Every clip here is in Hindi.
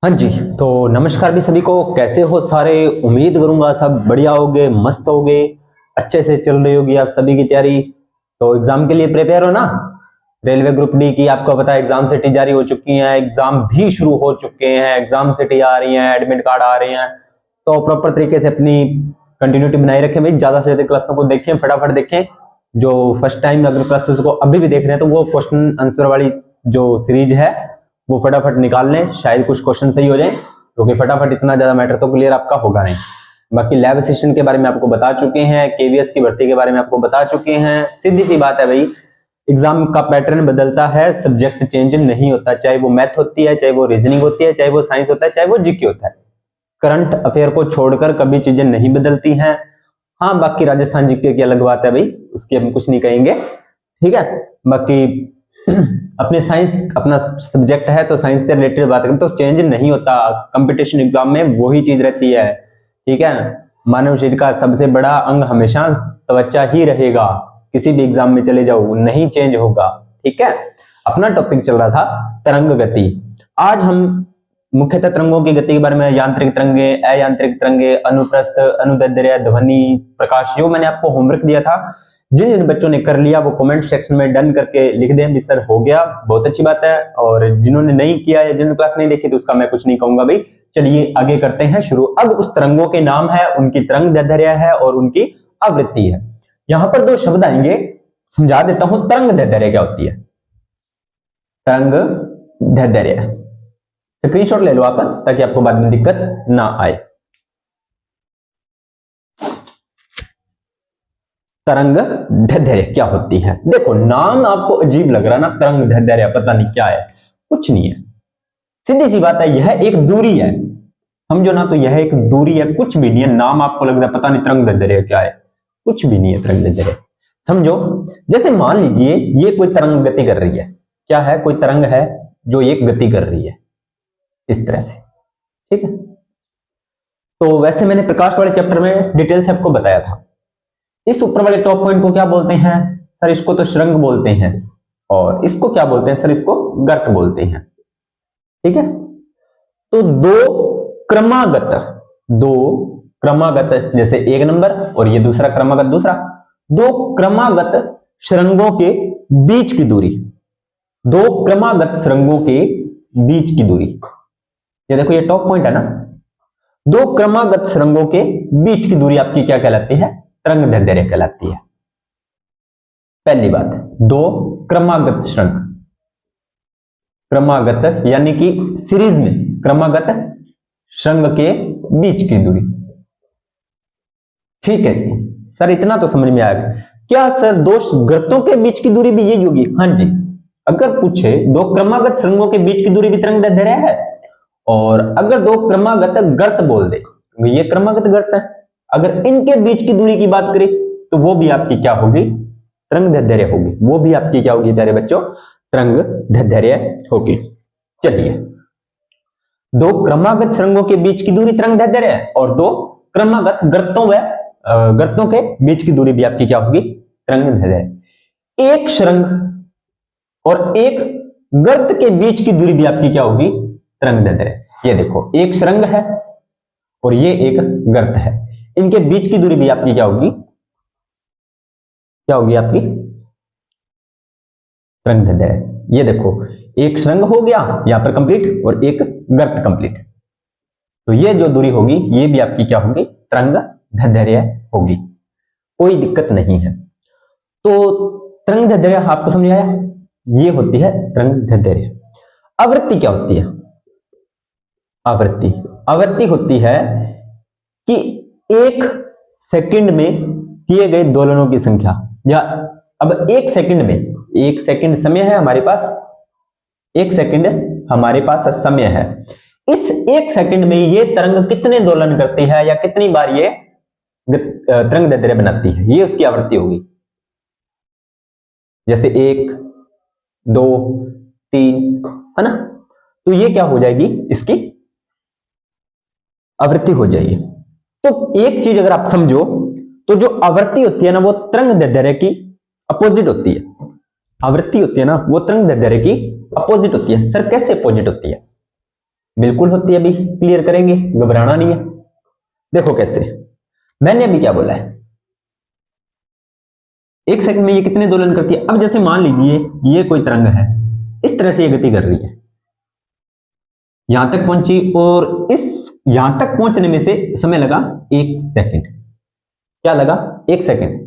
हाँ जी। तो नमस्कार भी सभी को। कैसे हो सारे? उम्मीद करूंगा सब बढ़िया होगे, मस्त होगे, अच्छे से चल रही होगी आप सभी की तैयारी। तो एग्जाम के लिए प्रिपेयर हो ना? रेलवे ग्रुप डी की आपको पता है एग्जाम सिटी जारी हो चुकी है, एग्जाम भी शुरू हो चुके हैं, एग्जाम सिटी आ रही है, एडमिट कार्ड आ रहे हैं। तो प्रॉपर तरीके से अपनी कंटिन्यूटी बनाए रखें भाई, ज्यादा से ज्यादा क्लासों को देखें, फटाफट देखें। जो फर्स्ट टाइम अगर क्लासेस को अभी भी देख रहे हैं तो वो क्वेश्चन आंसर वाली जो सीरीज है वो फटाफट निकाल लें, शायद कुछ क्वेश्चन सही हो जाए, क्योंकि फटाफट इतना ज्यादा मैटर तो क्लियर आपका होगा नहीं। बाकी लैब असिस्टेंट के बारे में आपको बता चुके हैं, केवीएस की भर्ती के बारे में आपको बता चुके हैं। सीधी सी बात है भाई, एग्जाम का पैटर्न बदलता है, सब्जेक्ट चेंज नहीं होता, चाहे वो मैथ होती है, चाहे वो रीजनिंग होती है, चाहे वो साइंस होता है, चाहे वो जीके होता है। करंट अफेयर को छोड़कर कभी चीजें नहीं बदलती हैं। हाँ, बाकी राजस्थान जीके की अलग बात है भाई, उसकी हम कुछ नहीं कहेंगे, ठीक है। बाकी अपने साइंस अपना सब्जेक्ट है तो साइंस से रिलेटेड बात करें तो चेंज नहीं होता, कंपटीशन एग्जाम में वही चीज रहती है, ठीक है। मानव शरीर का सबसे बड़ा अंग हमेशा त्वचा ही रहेगा, किसी भी एग्जाम में चले जाओ नहीं चेंज होगा, ठीक है। अपना टॉपिक चल रहा था तरंग गति। आज हम मुख्यतः तरंगों की गति के बारे में, यांत्रिक तरंगे, अयांत्रिक तरंगे, अनुप्रस्थ, अनुदैर्ध्य, ध्वनि, प्रकाश, जो मैंने आपको होमवर्क दिया था, जिन जिन बच्चों ने कर लिया वो कमेंट सेक्शन में डन करके लिख दें भी सर हो गया, बहुत अच्छी बात है। और जिन्होंने नहीं किया या जिन्होंने क्लास नहीं देखी तो उसका मैं कुछ नहीं कहूंगा भाई। चलिए आगे करते हैं शुरू। अब उस तरंगों के नाम है, उनकी तरंग दैर्ध्य है और उनकी आवृत्ति है। यहां पर दो शब्द आएंगे, समझा देता हूं तरंग दैर्ध्य क्या होती है। तरंग दैर्ध्य स्क्रीनशॉट ले लो आप, ताकि आपको बाद में दिक्कत ना आए। तरंग दैर्ध्य क्या होती है? देखो नाम आपको अजीब लग रहा ना, तरंग दैर्ध्य पता नहीं क्या है, कुछ नहीं है, सीधी सी बात है, यह एक दूरी है, समझो ना। तो यह एक दूरी है, कुछ भी नहीं है। नाम आपको लग रहा है पता नहीं तरंग दैर्ध्य क्या है, कुछ भी नहीं है तरंग दैर्ध्य। समझो, जैसे मान लीजिए ये कोई तरंग गति कर रही है, क्या है, कोई तरंग है जो एक गति कर रही है इस तरह से, ठीक है। तो वैसे मैंने प्रकाश वाले चैप्टर में डिटेल से आपको बताया था। इस ऊपर वाले टॉप पॉइंट को क्या बोलते हैं सर? इसको तो श्रृंग बोलते हैं, और इसको क्या बोलते हैं सर? इसको गर्त बोलते हैं, ठीक है। तो दो क्रमागत जैसे एक नंबर और ये दूसरा क्रमागत दूसरा, दो क्रमागत श्रृंगों के बीच की दूरी, दो क्रमागत श्रृंगों के बीच की दूरी, ये देखो ये टॉप पॉइंट है ना। दो क्रमागत श्रृंगों के बीच की दूरी आपकी क्या कहलाती है? तरंग दैर्ध्य कहलाती है। पहली बात, दो क्रमागत श्रृंग, क्रमागत यानी कि सीरीज में क्रमागत श्रृंग के बीच की दूरी, ठीक है जी। सर इतना तो समझ में आ गया। क्या सर दो गर्तों के बीच की दूरी भी यही होगी? हाँ जी। अगर पूछे दो क्रमागत श्रृंगों के बीच की दूरी भी तरंग दैर्ध्य है, और अगर दो क्रमागत गर्त बोल दे, ये क्रमागत गर्त है, अगर इनके बीच की दूरी की बात करें तो वो भी आपकी क्या होगी? तरंग दैर्ध्य होगी। वो भी आपकी क्या होगी प्यारे बच्चों? तरंग दैर्ध्य होगी। चलिए, दो क्रमागत श्रृंगों के बीच की दूरी तरंग दैर्ध्य है, और दो क्रमागत गर्तों के बीच की दूरी भी आपकी क्या होगी? तरंग दैर्ध्य। एक श्रृंग और एक गर्त के बीच की दूरी भी आपकी क्या होगी? तरंग दैर्ध्य। ये देखो एक श्रृंग है और ये एक गर्त है, इनके बीच की दूरी भी आपकी क्या होगी? क्या होगी आपकी? तरंग दैर्ध्य। ये देखो एक श्रृंग हो गया यहां पर कंप्लीट और एक गर्त कंप्लीट, तो ये जो दूरी होगी ये भी आपकी क्या होगी? तरंग दैर्ध्य होगी, कोई दिक्कत नहीं है। तो तरंग दैर्ध्य आपको समझ आया, ये होती है तरंग दैर्ध्य। आवृत्ति क्या होती है? आवृत्ति होती है कि एक सेकंड में किए गए दोलनों की संख्या, या अब एक सेकंड समय है हमारे पास, एक सेकंड हमारे पास समय है, इस एक सेकंड में ये तरंग कितने दोलन करती है या कितनी बार ये तरंग दैर्ध्य बनाती है, ये उसकी आवृत्ति होगी। जैसे 1 2 3, है ना, तो ये क्या हो जाएगी? इसकी आवृत्ति हो जाएगी। तो एक चीज अगर आप समझो तो जो आवृत्ति होती है ना वो तरंग दैर्ध्य की अपोजिट होती है। आवृत्ति होती है ना वो तरंग दैर्ध्य की अपोजिट होती है। सर कैसे अपोजिट होती है? बिल्कुल होती है, अभी क्लियर करेंगे, घबराना नहीं है। देखो कैसे, मैंने अभी क्या बोला है, 1 सेकंड में ये कितने दोलन करती है। अब जैसे मान लीजिए ये कोई तरंग है, इस तरह से ये गति कर रही है, यहां तक पहुंची, और इस यहां तक पहुंचने में से समय लगा 1 सेकंड। क्या लगा? 1 सेकंड।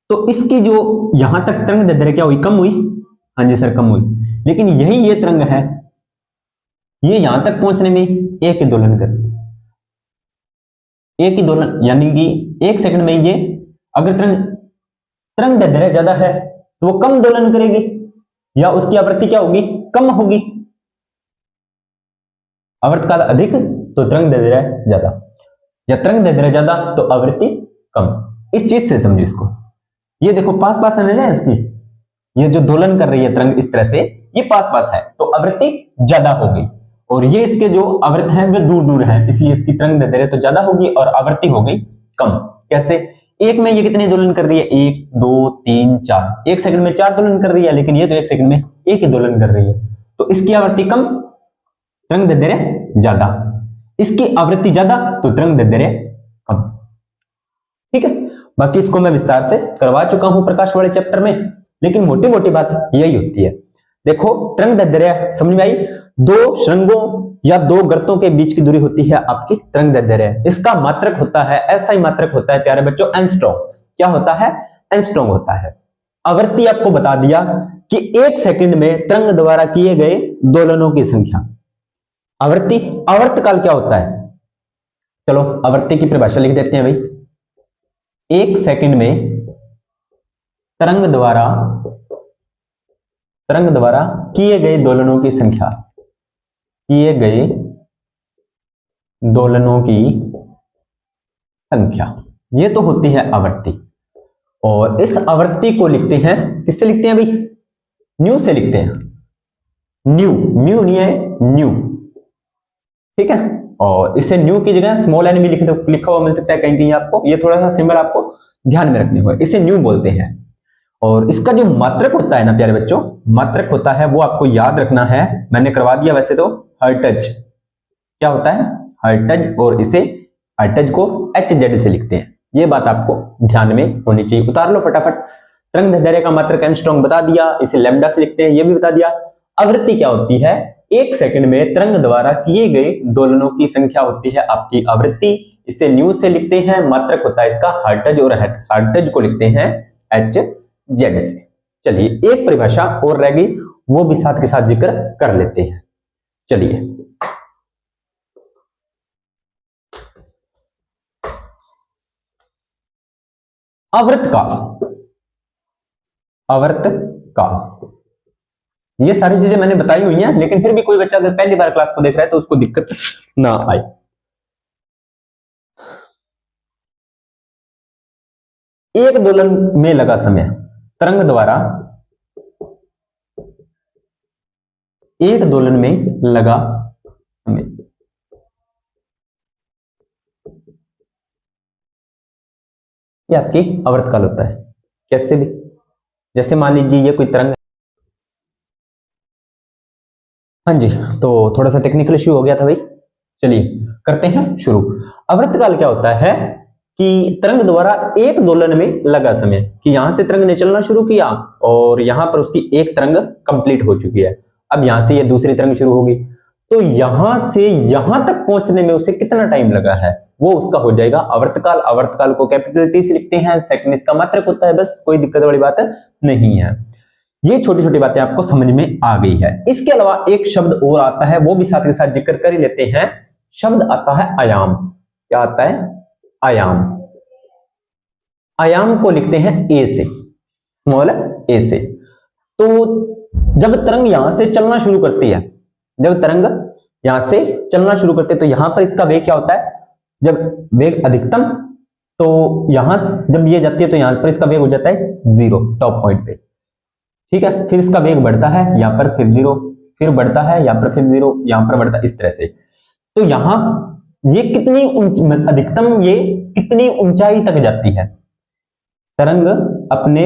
तो इसकी जो यहां तक तरंग दैर्ध्य क्या हुई? कम हुई। हाँ जी सर, कम हुई। लेकिन यही ये तरंग है, ये यहां तक पहुंचने में एक ही दोलन कर रही है, एक ही दोलन, यानी कि 1 सेकंड में ये, अगर तरंग तरंग दैर्ध्य ज्यादा है तो वो कम दोलन करेगी, या उसकी आवृत्ति क्या होगी? कम होगी। आवर्तकाल अधिक तो तरंग दैर्ध्य ज्यादा, या तरंग दैर्ध्य ज्यादा तो आवृत्ति कम। इस चीज से समझो इसको। ये देखो पास पास है ना इसकी, ये जो दोलन कर रही है तरंग इस तरह से, ये पास पास है तो आवृत्ति ज्यादा होगी, और ये इसके जो आवृत्त हैं वे दूर दूर है, इसलिए इसकी तरंग दैर्ध्य तो ज्यादा होगी और आवृत्ति हो गई कम। कैसे? एक में ये कितनी दोलन कर रही है? 1 2 3 4, 1 सेकंड में 4 दोलन कर रही है, लेकिन ये तो 1 सेकंड में एक ही दोलन कर रही है, तो इसकी आवृत्ति कम, तरंग दैर्ध्य ज्यादा। इसकी आवृत्ति ज्यादा तो तरंग दैर्ध्य कम। ठीक है, बाकी इसको मैं विस्तार से करवा चुका हूं प्रकाश वाले चैप्टर में, लेकिन मोटी मोटी बात यही होती है। देखो तरंग दैर्ध्य समझ में आई, 2 शृंगों या 2 गर्तों के बीच की दूरी होती है आपकी तरंग दैर्ध्य। इसका मात्रक होता है, ऐसा ही मात्रक होता है प्यारे बच्चों, एंगस्ट्रॉम। क्या होता है? एंगस्ट्रॉम होता है। आवृत्ति आपको बता दिया कि 1 सेकंड में तरंग द्वारा किए गए दोलनों की संख्या। आवृत्ति, आवर्तकाल क्या होता है? चलो आवृत्ति की परिभाषा लिख देते हैं भाई। 1 सेकंड में तरंग द्वारा किए गए दोलनों की संख्या, किए गए दोलनों की संख्या, ये तो होती है आवृत्ति। और इस आवृत्ति को लिखते हैं, किससे लिखते हैं भाई? न्यू से लिखते हैं। न्यू, म्यू नहीं है, न्यू। ठीक है, और इसे न्यू की जगह स्मॉल एन भी लिखा हुआ मिल सकता है कहीं कहीं आपको, ये थोड़ा सा सिंबल आपको ध्यान में रखने हुए, इसे न्यू बोलते हैं। और इसका जो मात्रक होता है ना प्यारे बच्चों, मात्रक होता है वो आपको याद रखना है, मैंने करवा दिया वैसे तो, हर्ट्ज। क्या होता है? हर्ट्ज। और इसे हर्ट्ज को HZ से लिखते हैं, ये बात आपको ध्यान में होनी चाहिए। उतार लो फटाफट। तरंग दैर्ध्य का मात्रक एंगस्ट्रॉम बता दिया, इसे लैम्डा से लिखते हैं, ये भी बता दिया। आवृत्ति क्या होती है? 1 सेकंड में तरंग द्वारा किए गए दोलनों की संख्या होती है आपकी आवृत्ति, इसे न्यू से लिखते हैं। मात्रक होता है इसका हर्ट्ज, और हर्ट्ज को लिखते हैं HZ से। चलिए एक परिभाषा और रह गई, वो भी साथ के साथ जिक्र कर लेते हैं। चलिए आवर्तकाल, आवर्तकाल, ये सारी चीजें मैंने बताई हुई हैं, लेकिन फिर भी कोई बच्चा अगर पहली बार क्लास को देख रहा है तो उसको दिक्कत ना आए। एक दोलन में लगा समय, तरंग द्वारा एक दोलन में लगा समय, ये आपकी आवर्तकाल होता है। कैसे भी, जैसे मान लीजिए ये कोई तरंग, हाँ जी, तो थोड़ा सा टेक्निकल इश्यू हो गया था भाई। चलिए करते हैं शुरू। आवर्तकाल क्या होता है कि तरंग द्वारा एक दोलन में लगा समय, कि यहां से तरंग ने चलना शुरू किया और यहां पर उसकी एक तरंग कंप्लीट हो चुकी है, अब यहां से ये दूसरी तरंग शुरू होगी, तो यहां से यहां तक पहुंचने में उसे कितना टाइम लगा है वो उसका हो जाएगा आवर्तकाल। आवर्तकाल को कैपिटल T से लिखते हैं, सेकंड इसका मात्रक होता है, बस कोई दिक्कत वाली बात नहीं है। ये छोटी छोटी बातें आपको समझ में आ गई है। इसके अलावा एक शब्द और आता है, वो भी साथ के साथ जिक्र कर ही लेते हैं। शब्द आता है आयाम। क्या आता है? आयाम। आयाम को लिखते हैं A से, स्मॉल a से। तो जब तरंग यहां से चलना शुरू करती है, जब तरंग यहां से चलना शुरू करते हैं तो यहां पर इसका वेग क्या होता है? जब वेग अधिकतम, तो यहां जब ये जाती है तो यहां पर इसका वेग हो जाता है 0 टॉप पॉइंट पे। ठीक है, फिर इसका वेग बढ़ता है, यहां पर फिर 0, फिर बढ़ता है, यहां पर फिर 0, यहां पर बढ़ता है, इस तरह से। तो यहां ये कितनी अधिकतम ये कितनी ऊंचाई तक जाती है? तरंग अपने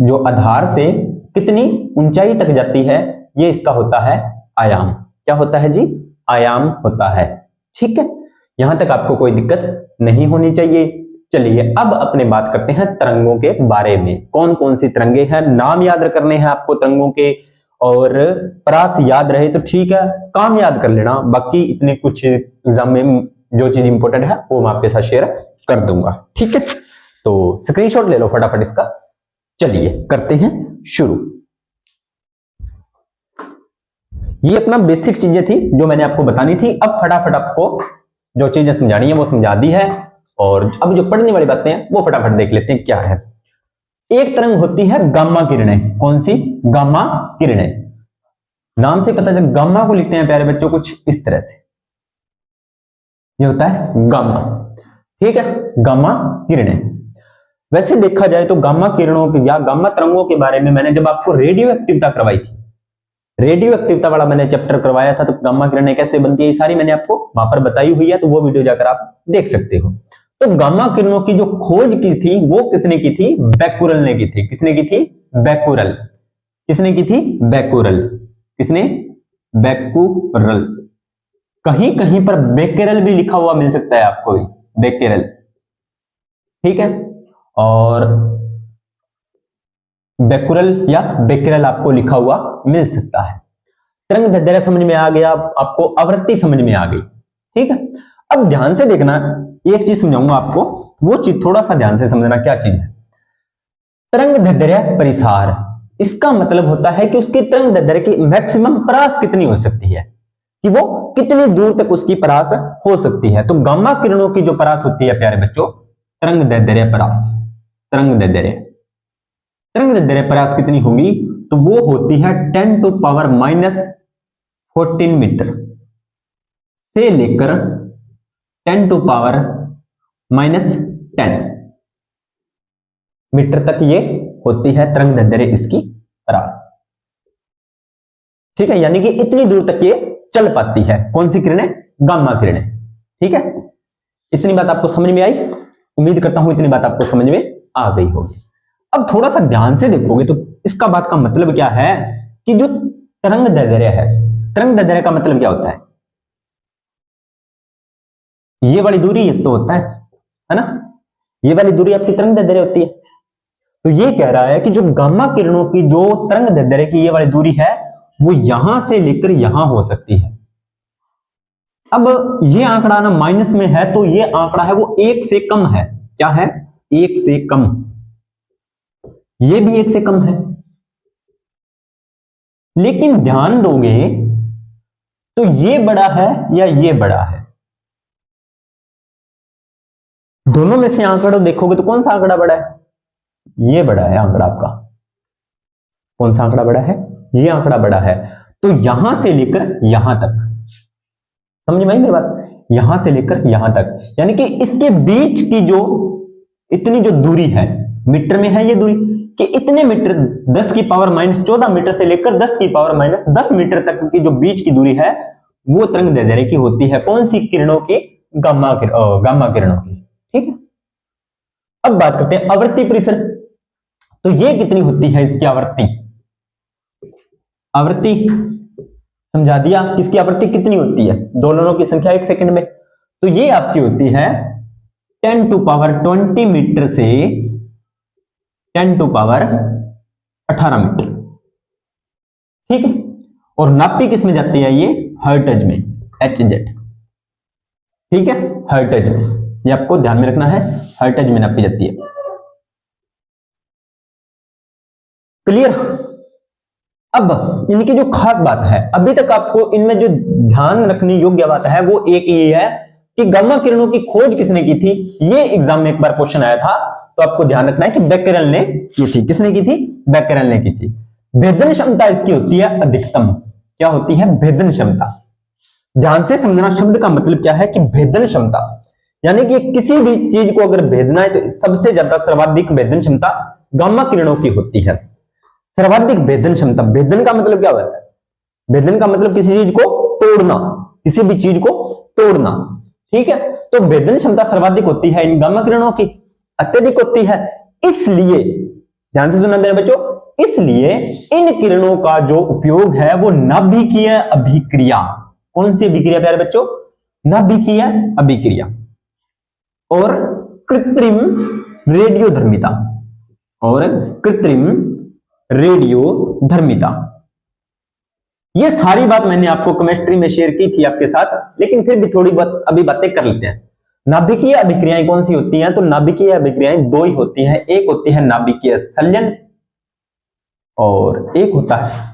जो आधार से कितनी ऊंचाई तक जाती है, ये इसका होता है आयाम। क्या होता है जी? आयाम होता है। ठीक है, यहां तक आपको कोई दिक्कत नहीं होनी चाहिए। चलिए अब अपने बात करते हैं तरंगों के बारे में। कौन कौन सी तरंगे हैं, नाम याद करने हैं आपको तरंगों के, और परास याद रहे तो ठीक है, काम याद कर लेना। बाकी इतने कुछ एग्जाम में जो चीज इंपॉर्टेंट है वो मैं आपके साथ शेयर कर दूंगा। ठीक है, तो स्क्रीनशॉट ले लो फटाफट इसका। चलिए करते हैं शुरू। ये अपना बेसिक चीजें थी जो मैंने आपको बतानी थी। अब फटाफट आपको जो चीजें समझानी है वो समझा दी है, और अब जो पढ़ने वाली बातें हैं वो फटाफट देख लेते हैं क्या है। एक तरंग होती है गामा किरणें। कौन सी? गामा किरणें। नाम से पता चल, गामा को लिखते हैं प्यारे बच्चों कुछ इस तरह से, ये होता है गामा। ठीक है, गामा किरणें। वैसे देखा जाए तो गामा किरणों की या गामा तरंगों के बारे में मैंने जब आपको रेडियो एक्टिविटी करवाई थी, रेडियो एक्टिविटी वाला मैंने चैप्टर करवाया था, तो गामा किरणें कैसे बनती है ये सारी मैंने आपको वहां पर बताई हुई है, तो वो वीडियो जाकर आप देख सकते हो। तो गामा किरणों की जो खोज की थी वो किसने की थी? बैकुरल ने की थी। किसने की थी? बैकुरल। किसने की थी? बैकुरल। किसने? बैकुरल। कहीं कहीं पर बेकेरल भी लिखा हुआ मिल सकता है आपको, बेकेरल। ठीक है, और बैकुरल या बेकेरल आपको लिखा हुआ मिल सकता है। तरंग दैर्ध्य समझ में आ गया, आपको आवृत्ति समझ में आ गई। ठीक है, अब ध्यान से देखना, एक चीज समझाऊंगा आपको, वो चीज थोड़ा सा ध्यान से समझना क्या चीज है। तरंग दैर्ध्य परिसार, इसका मतलब होता है कि उसकी तरंग दैर्ध्य की मैक्सिमम परास कितनी हो सकती है, कि वो कितनी दूर तक उसकी परास हो सकती है। तो गामा किरणों की जो परास होती है प्यारे बच्चों, तरंग दैर्ध्य परास, तरंग दैर्ध्य, तरंग दैर्ध्य परास कितनी होगी? तो वो होती है 10 टू पावर -14 मीटर से लेकर 10 टू पावर -10 मीटर तक ये होती है तरंग दैर्ध्य इसकी परास। ठीक है, यानी कि इतनी दूर तक ये चल पाती है। कौन सी किरणें? गामा किरणें। ठीक है, इतनी बात आपको समझ में आई? उम्मीद करता हूं इतनी बात आपको समझ में आ गई होगी। अब थोड़ा सा ध्यान से देखोगे तो इसका बात का मतलब क्या है कि जो तरंग दैर्ध्य है, तरंग दैर्ध्य का मतलब क्या होता है? ये वाली दूरी ये तो होता है ना, ये वाली दूरी आपकी तरंग दैर्ध्य होती है। तो ये कह रहा है कि जो गामा किरणों की जो तरंग दैर्ध्य की ये वाली दूरी है वो यहां से लेकर यहां हो सकती है। अब ये आंकड़ा ना माइनस में है, तो ये आंकड़ा है वो 1 से कम है। क्या है? 1 से कम। ये भी 1 से कम है। लेकिन ध्यान दोगे तो ये बड़ा है या ये बड़ा है? दोनों में से आंकड़ा देखोगे तो कौन सा आंकड़ा बड़ा है? ये बड़ा है आंकड़ा आपका। कौन सा आंकड़ा बड़ा है? ये आंकड़ा बड़ा है। तो यहां से लेकर यहां तक, समझ में आई मेरी बात? यहां से लेकर यहां तक, यानी कि इसके बीच की जो इतनी जो दूरी है, मीटर में है ये दूरी, कि इतने मीटर 10 की पावर -14 मीटर से लेकर 10 की पावर -10 मीटर तक की जो बीच की दूरी है वो तरंग दैर्ध्य की होती है। कौन सी किरणों की? गामा किरणों की। ठीक है, अब बात करते हैं आवृत्ति परिसर। तो ये कितनी होती है इसकी आवृत्ति? आवृत्ति समझा दिया, इसकी आवृत्ति कितनी होती है? दोलनों की संख्या 1 सेकंड में। तो ये आपकी होती है 10 टू पावर 20 मीटर से 10 टू पावर 18 मीटर। ठीक है, और नापी किस में जाती है? ये हर्ट्ज में, HZ। ठीक है, हर्ट्ज में, ये आपको ध्यान में रखना है, हर्ट्ज में नापी जाती है। क्लियर? अब इनकी जो खास बात है, अभी तक आपको इनमें जो ध्यान रखने योग्य बात है वो एक ये है कि गामा किरणों की खोज किसने की थी। ये एग्जाम में एक बार क्वेश्चन आया था, तो आपको ध्यान रखना है कि बेकेरल ने की थी। किसने की थी? बेकेरल ने की थी। भेदन क्षमता इसकी होती है अधिकतम। क्या होती है? भेदन क्षमता। ध्यान से समझना, शब्द का मतलब क्या है कि भेदन क्षमता, यानी कि किसी भी चीज को अगर भेदना है तो सबसे ज्यादा सर्वाधिक भेदन क्षमता गामा किरणों की होती है। सर्वाधिक भेदन क्षमता, भेदन का मतलब क्या होता है? भेदन का मतलब किसी चीज को तोड़ना, किसी भी चीज को तोड़ना। ठीक है, तो भेदन क्षमता सर्वाधिक होती है इन गामा किरणों की, अत्यधिक होती है। इसलिए ध्यान से सुनना मेरे बच्चों, इसलिए इन किरणों का जो उपयोग है वो नाभिकीय अभिक्रिया, कौन सी अभिक्रिया प्यारे बच्चों? नाभिकीय अभिक्रिया। और कृत्रिम रेडियोधर्मिता, और कृत्रिम रेडियोधर्मिता। ये सारी बात मैंने आपको केमिस्ट्री में शेयर की थी आपके साथ, लेकिन फिर भी थोड़ी बहुत अभी बातें कर लेते हैं। नाभिकीय अभिक्रियाएं कौन सी होती हैं? तो नाभिकीय अभिक्रियाएं दो ही होती हैं, एक होती है नाभिकीय संलयन और एक होता है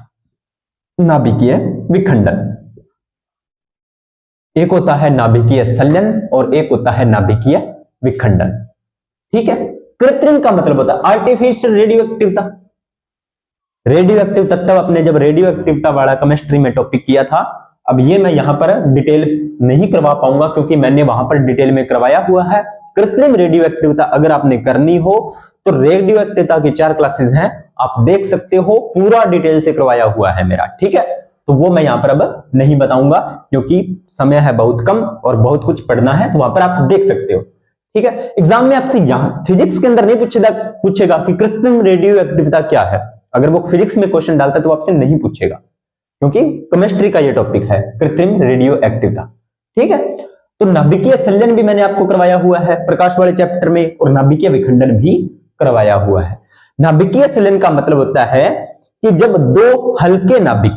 नाभिकीय विखंडन। एक होता है नाभिकीय संलयन और एक होता है नाभिकीय विखंडन। ठीक है। कृत्रिम का मतलब होता है आर्टिफिशियल रेडियोएक्टिवता। रेडियो एक्टिव तत्व अपने जब रेडियो एक्टिवता वाला केमिस्ट्री में टॉपिक किया था, अब ये मैं यहां पर डिटेल नहीं करवा पाऊंगा क्योंकि मैंने वहां पर डिटेल में करवाया हुआ है। कृत्रिम रेडियो एक्टिवता अगर आपने करनी हो तो रेडियो एक्टिवता की 4 क्लासेस हैं, आप देख सकते हो, पूरा डिटेल से करवाया हुआ है मेरा। ठीक है, तो वो मैं यहां पर अब नहीं बताऊंगा क्योंकि समय है बहुत कम और बहुत कुछ पढ़ना है, तो वहां पर आप देख सकते हो। ठीक है। एग्जाम में आपसे यहां फिजिक्स के अंदर नहीं पूछेगा कि कृत्रिम रेडियो एक्टिवता क्या है। अगर वो फिजिक्स में क्वेश्चन डालता है तो आपसे नहीं पूछेगा क्योंकि केमिस्ट्री का ये टॉपिक है, कृत्रिम रेडियो एक्टिवता। ठीक है। तो नाभिकीय संलयन भी मैंने आपको करवाया हुआ है प्रकाश वाले चैप्टर में, और नाभिकीय विखंडन भी करवाया हुआ है। नाभिकीय संलयन का मतलब होता है कि जब दो हल्के नाभिक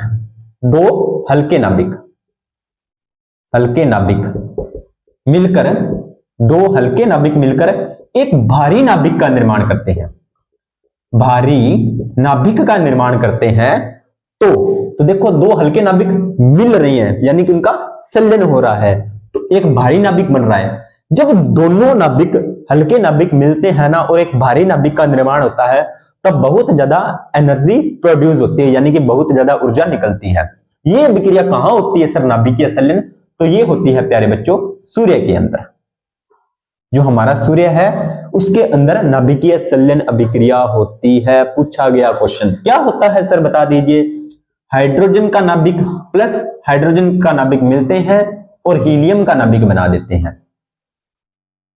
मिलकर, दो हल्के नाभिक मिलकर एक भारी नाभिक का निर्माण करते हैं, भारी नाभिक का निर्माण करते हैं, तो देखो दो हल्के नाभिक मिल रहे हैं यानी कि उनका संलयन हो रहा है, तो एक भारी नाभिक बन रहा है। जब दोनों नाभिक हल्के नाभिक मिलते हैं ना और एक भारी नाभिक का निर्माण होता है, तब बहुत ज्यादा एनर्जी प्रोड्यूस होती है, यानी कि बहुत ज्यादा ऊर्जा निकलती है। ये अभिक्रिया कहां होती है सर? नाभिकीय संलयन। तो ये होती है प्यारे बच्चों सूर्य के अंदर। जो हमारा सूर्य है उसके अंदर नाभिकीय संलयन अभिक्रिया होती है। पूछा गया क्वेश्चन क्या होता है सर बता दीजिए? हाइड्रोजन का नाभिक प्लस हाइड्रोजन का नाभिक मिलते हैं और हीलियम का नाभिक बना देते हैं।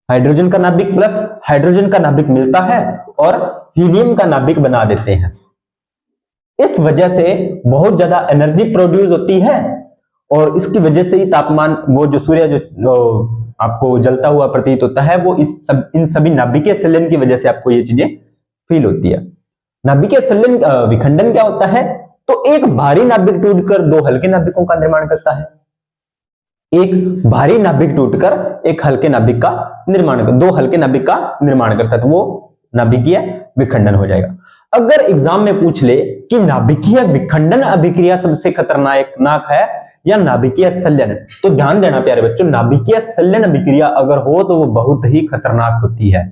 हाइड्रोजन का नाभिक प्लस हाइड्रोजन का नाभिक मिलता है और हीलियम का नाभिक बना देते हैं। इस वजह से बहुत ज्यादा एनर्जी प्रोड्यूस होती है और इसकी वजह से ही तापमान, वो जो सूर्य जो आपको जलता हुआ प्रतीत होता है, वो इन सभी नाभिकीय संलयन की वजह से आपको ये चीजें फील होती है। नाभिकीय संलयन विखंडन क्या होता है? तो एक भारी नाभिक टूटकर दो हल्के नाभिकों का निर्माण करता है। एक भारी नाभिक टूटकर एक हल्के नाभिक का निर्माण कर, दो हल्के नाभिक का निर्माण करता है, तो वो नाभिकीय विखंडन हो जाएगा। अगर एग्जाम में पूछ ले कि नाभिकीय विखंडन अभिक्रिया सबसे खतरनाक है या नाभिकीय संलयन, तो ध्यान देना प्यारे बच्चों, नाभिकीय संलयन अभिक्रिया अगर हो तो वो बहुत ही खतरनाक होती है।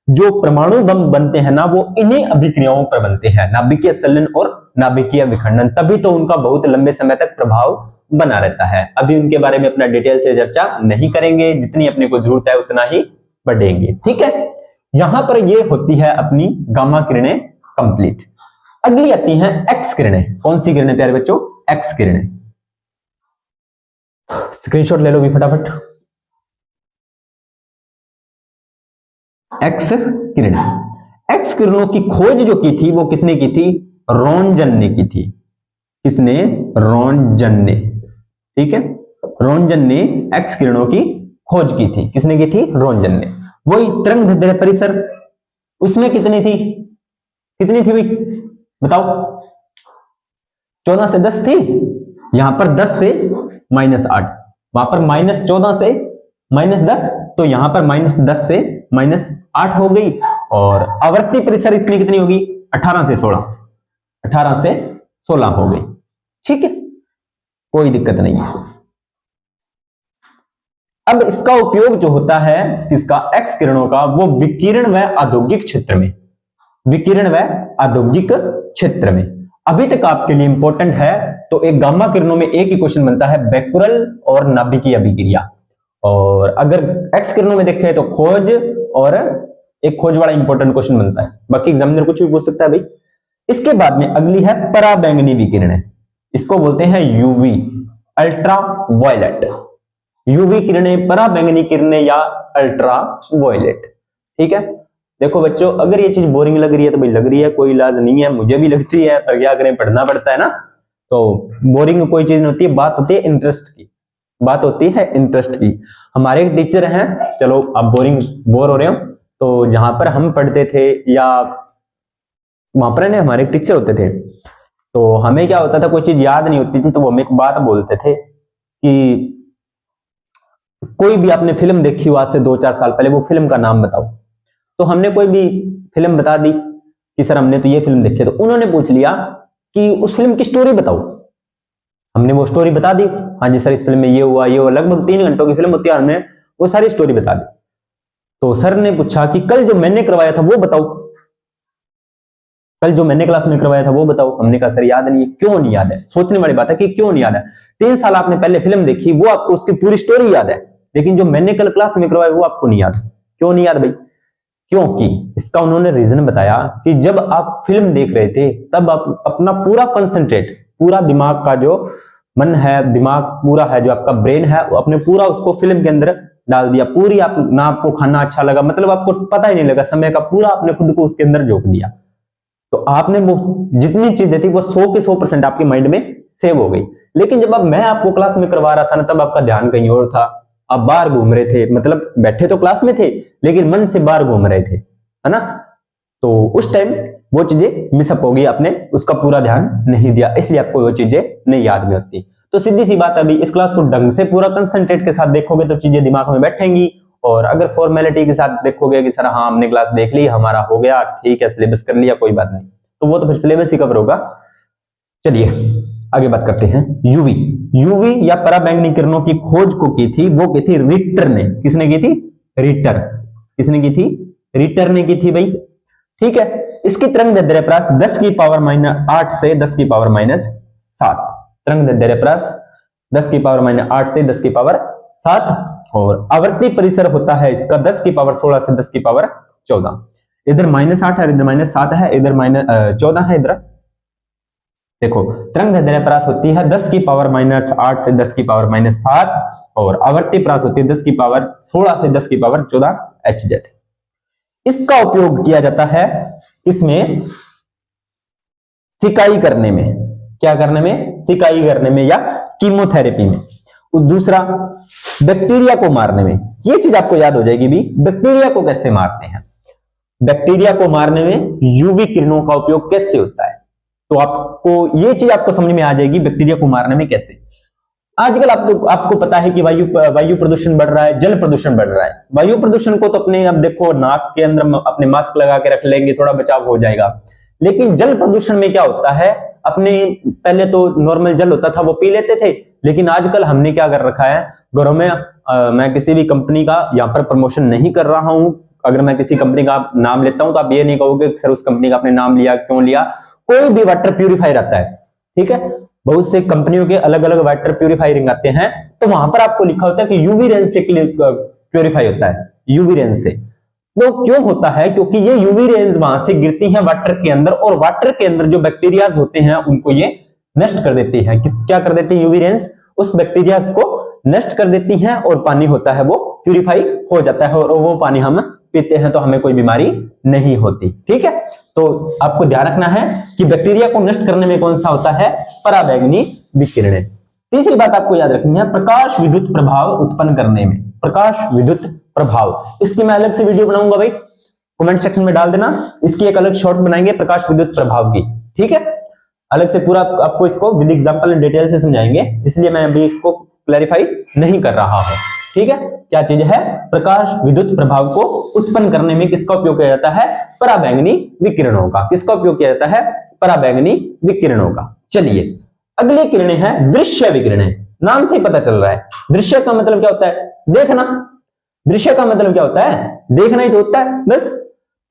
जो परमाणु बम बनते हैं ना, वो इन्हीं अभिक्रियाओं पर बनते हैं, नाभिकीय संलयन और नाभिकीय विखंडन। तभी तो उनका बहुत लंबे समय तक प्रभाव बना रहता है। अभी उनके बारे में अपना डिटेल से चर्चा नहीं करेंगे, जितनी अपने को जरूरत है उतना ही बढ़ेंगे। ठीक है। यहां पर ये होती है अपनी गामा किरणें कंप्लीट। अगली आती हैं एक्स किरणें। कौन सी किरणें प्यारे बच्चों? एक्स किरणें। स्क्रीनशॉट ले लो भी फटाफट। एक्स किरणें। एक्स किरणों की खोज जो की थी वो किसने की थी? रोंजन ने की थी। किसने? रोंजन ने। ठीक है। रोंजन ने एक्स किरणों की खोज की थी। किसने की थी? रोंजन ने। वही तरंगदैर्घ्य परिसर, उसमें कितनी थी? कितनी थी भाई बताओ? 14 से 10 थी। यहां पर 10 से -8, वहां पर -14 से -10, तो यहां पर -10 से -8 हो गई। और आवृत्ति परिसर इसमें कितनी होगी? 18 से 16, 18 से 16 हो गई। ठीक है, कोई दिक्कत नहीं है। अब इसका उपयोग जो होता है इसका एक्स किरणों का, वो विकिरण व औद्योगिक क्षेत्र में, विकिरण व औद्योगिक क्षेत्र में। अभी तक आपके लिए इंपॉर्टेंट है तो एक गामा किरणों में एक ही क्वेश्चन बनता है, बेकुरल और नाभिकीय अभिक्रिया। और अगर एक्स किरणों में देखें तो खोज और एक खोज वाला इंपॉर्टेंट क्वेश्चन बनता है। बाकी एग्जामिनर कुछ भी पूछ सकता है भाई। इसके बाद में अगली है पराबैंगनी विकिरणें। इसको बोलते हैं यूवी, अल्ट्रा वायलेट। यूवी किरणें, पराबैंगनी किरणें या अल्ट्रा वायलेट। ठीक है। देखो बच्चों, अगर ये चीज बोरिंग लग रही है तो भाई लग रही है, कोई इलाज नहीं है, मुझे भी लगती है, पर क्या करें, पढ़ना पड़ता है ना। तो बोरिंग कोई चीज नहीं होती है, बात होती है इंटरेस्ट की। बात होती है इंटरेस्ट की। हमारे एक टीचर हैं, चलो आप बोर हो रहे हो, तो जहां पर हम पढ़ते थे या वहां पर हमारे एक टीचर होते थे, तो हमें क्या होता था, कोई चीज याद नहीं होती थी तो वो हमें एक बात बोलते थे कि कोई भी आपने फिल्म देखी हो आज से 2-4 साल पहले, वो फिल्म का नाम बताओ। तो हमने कोई भी फिल्म बता दी कि सर हमने तो ये फिल्म देखी है, तो उन्होंने पूछ लिया कि उस फिल्म की स्टोरी बताओ। हमने वो स्टोरी बता दी, हाँ जी सर इस फिल्म में ये हुआ ये हुआ, लगभग 3 घंटों की फिल्म होती है, हमने वो सारी स्टोरी बता दी। तो सर ने पूछा कि कल जो मैंने करवाया था वो बताओ, कल जो मैंने क्लास में करवाया था वो बताओ। हमने कहा सर याद नहीं है। क्यों नहीं याद है? सोचने वाली बात है कि क्यों नहीं याद है। 3 साल आपने पहले फिल्म देखी, वो आपको उसकी पूरी स्टोरी याद है, लेकिन जो मैंने कल क्लास में करवाया वो आपको नहीं याद। क्यों नहीं याद भाई? क्योंकि इसका उन्होंने रीजन बताया कि जब आप फिल्म देख रहे थे तब आप अपना पूरा कंसंट्रेट, पूरा दिमाग का जो मन है, दिमाग पूरा है, जो आपका ब्रेन है, वो अपने पूरा उसको फिल्म के अंदर डाल दिया। पूरी आप ना आपको खाना अच्छा लगा, मतलब आपको पता ही नहीं लगा समय का, पूरा आपने खुद को उसके अंदर झोंक दिया। तो आपने वो जितनी चीजें थी वो 100 के 100% आपके माइंड में सेव हो गई। लेकिन जब मैं आपको क्लास में करवा रहा था ना, तब आपका ध्यान कहीं और था, आप बाहर घूम रहे थे, मतलब बैठे तो क्लास में थे लेकिन मन से बाहर घूम रहे थे, है ना। तो उस टाइम वो चीजें मिसअप हो गई, आपने उसका पूरा ध्यान नहीं दिया, इसलिए आपको वो चीजें नहीं याद में होती। तो सीधी सी बात, अभी इस क्लास को ढंग से पूरा कंसंट्रेट के साथ देखोगे तो चीजें दिमाग में बैठेंगी, और अगर फॉर्मेलिटी के साथ देखोगे कि सर हाँ हमने क्लास देख ली, हमारा हो गया, ठीक है, सिलेबस कर लिया, कोई बात नहीं, तो वो तो फिर सिलेबस ही कवर होगा। चलिए आगे बात करते हैं। यूवी यूवी या पराबैंगनी किरणों की खोज को की थी, वो की थी रिटर ने। किसने की थी? रिटर। किसने की थी? रिटर ने की थी भाई, ठीक है। इसकी तरंगदैर्ध्य प्रकाश 10 की पावर -8 से 10 की पावर -7, तरंगदैर्ध्य प्रकाश 10 की पावर -8 से 10 की पावर 7, और आवर्ती परिसर होता है इसका 10 की पावर 16 से 10 की पावर 14। इधर -8 है, इधर -7 है, इधर -14 है। इधर देखो, तरंगदैर्ध्य प्रकाश होती है 10 की पावर -8 से 10 की पावर -7, और आवर्ती प्रकाश होती है 10 की पावर 16 से 10 की पावर 14 hz। इसका उपयोग किया जाता है इसमें सिकाई करने में, क्या करने में? सिकाई करने में या कीमोथेरेपी में। और दूसरा, बैक्टीरिया को मारने में। ये चीज आपको याद हो जाएगी भी, बैक्टीरिया को कैसे मारते हैं। बैक्टीरिया को मारने में यूवी किरणों का उपयोग कैसे होता है, तो आपको ये चीज आपको समझ में आ जाएगी बैक्टीरिया को मारने में कैसे। आजकल आपको पता है कि वायु प्रदूषण बढ़ रहा है, जल प्रदूषण बढ़ रहा है। वायु प्रदूषण को तो अपने, अब देखो, नाक के अंदर अपने मास्क लगा के रख लेंगे, थोड़ा बचाव हो जाएगा। लेकिन जल प्रदूषण में क्या होता है, अपने पहले तो नॉर्मल जल होता था वो पी लेते थे, लेकिन आजकल हमने क्या कर रखा है घरों में, मैं किसी भी कंपनी का यहाँ पर प्रमोशन नहीं कर रहा हूं, अगर मैं किसी कंपनी का नाम लेता हूं तो आप ये नहीं कहोगे सर उस कंपनी का आपने नाम लिया, क्यों लिया। कोई भी वाटर प्यूरिफायर आता है, ठीक है, बहुत से कंपनियों के अलग अलग वाटर प्यूरिफायरिंग आते हैं, तो वहां पर आपको लिखा होता है कि यूवी रेंज से प्यूरिफाई होता है, यूवी रेंज से। तो क्यों होता है? क्योंकि ये यूवी रेंज वहां से गिरती है वाटर के अंदर, और वाटर के अंदर जो बैक्टीरियाज होते हैं उनको ये नष्ट कर देती है। क्या कर देती है? यूवी रेंज उस बैक्टीरियाज को नष्ट कर देती है, और पानी होता है वो प्यूरिफाई हो जाता है, और वो पानी हम पीते हैं तो हमें कोई बीमारी नहीं होती, ठीक है। तो आपको ध्यान रखना है कि बैक्टीरिया को नष्ट करने में कौन सा होता है? पराबैंगनी विकिरण। तीसरी बात आपको याद रखनी है, प्रकाश विद्युत प्रभाव उत्पन्न करने में। प्रकाश विद्युत प्रभाव, इसकी मैं अलग से वीडियो बनाऊंगा भाई, कमेंट सेक्शन में डाल देना, इसकी एक अलग शॉर्ट बनाएंगे प्रकाश विद्युत प्रभाव की, ठीक है। अलग से पूरा आपको इसको विद एग्जांपल एंड डिटेल से समझाएंगे, इसलिए मैं अभी इसको क्लैरिफाई नहीं कर रहा हूं, ठीक है। क्या चीज है? प्रकाश विद्युत प्रभाव को उत्पन्न करने में किसका उपयोग किया जाता है? पराबैंगनी विकिरणों का। किसका उपयोग किया जाता है? पराबैंगनी विकिरणों का। चलिए अगली किरणें हैं दृश्य विकिरणें। नाम से ही पता चल रहा है, दृश्य का मतलब क्या होता है? देखना। दृश्य का मतलब क्या होता है? देखना ही तो होता है बस।